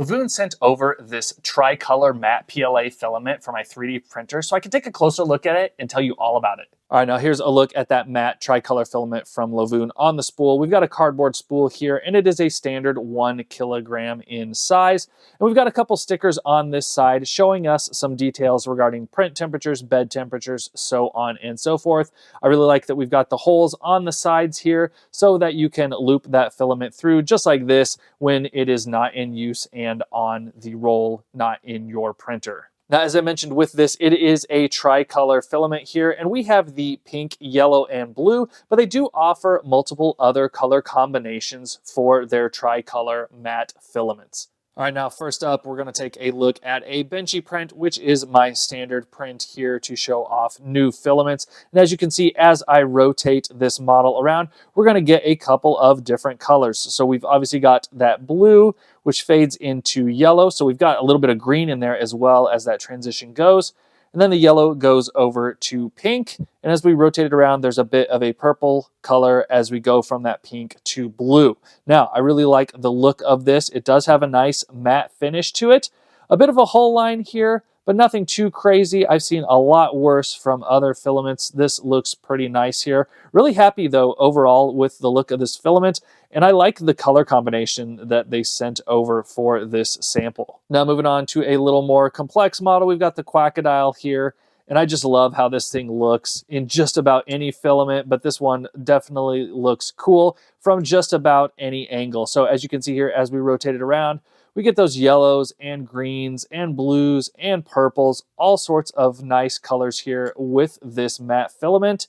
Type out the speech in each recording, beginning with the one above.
LOVOON sent over this tricolor matte PLA filament for my 3D printer so I can take a closer look at it and tell you all about it. All right, now here's a look at that matte tricolor filament from LOVOON on the spool. We've got a cardboard spool here, and it is a standard 1 kilogram in size. And we've got a couple stickers on this side showing us some details regarding print temperatures, bed temperatures, so on and so forth. I really like that we've got the holes on the sides here so that you can loop that filament through just like this when it is not in use and on the roll, not in your printer. Now, as I mentioned with this, it is a tricolor filament here, and we have the pink, yellow, and blue, but they do offer multiple other color combinations for their tricolor matte filaments. All right, now first up, we're going to take a look at a benchy print, which is my standard print here to show off new filaments. And as you can see, as I rotate this model around, we're going to get a couple of different colors. So we've obviously got that blue, which fades into yellow. So we've got a little bit of green in there as well as that transition goes. And then the yellow goes over to pink. And as we rotate it around, there's a bit of a purple color as we go from that pink to blue. Now, I really like the look of this. It does have a nice matte finish to it. A bit of a hull line here, but nothing too crazy. I've seen a lot worse from other filaments. This looks pretty nice here. Really happy, though, overall with the look of this filament. And I like the color combination that they sent over for this sample. Now moving on to a little more complex model, we've got the Quackadile here. And I just love how this thing looks in just about any filament, but this one definitely looks cool from just about any angle. So as you can see here, as we rotate it around, we get those yellows and greens and blues and purples, all sorts of nice colors here with this matte filament.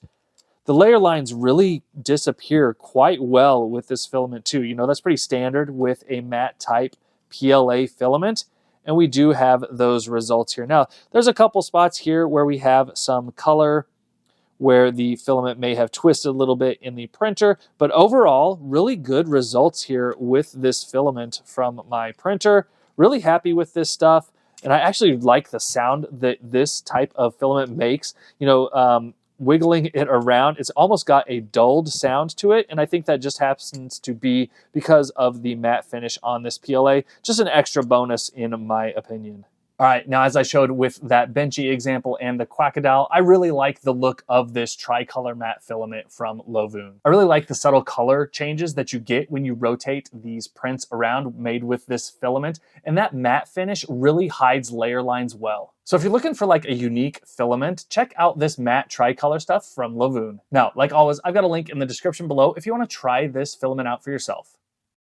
The layer lines really disappear quite well with this filament too. You know, that's pretty standard with a matte type PLA filament. And we do have those results here. Now, there's a couple spots here where we have some color where the filament may have twisted a little bit in the printer, but overall, really good results here with this filament from my printer. Really happy with this stuff. And I actually like the sound that this type of filament makes. You know, wiggling it around, it's almost got a dulled sound to it, and I think that just happens to be because of the matte finish on this PLA. Just an extra bonus in my opinion. All right, now as I showed with that benchy example and the Quackadile, I really like the look of this tricolor matte filament from LOVOON. I really like the subtle color changes that you get when you rotate these prints around made with this filament, and that matte finish really hides layer lines well. So if you're looking for like a unique filament, check out this matte tricolor stuff from LOVOON. Now, like always, I've got a link in the description below if you want to try this filament out for yourself.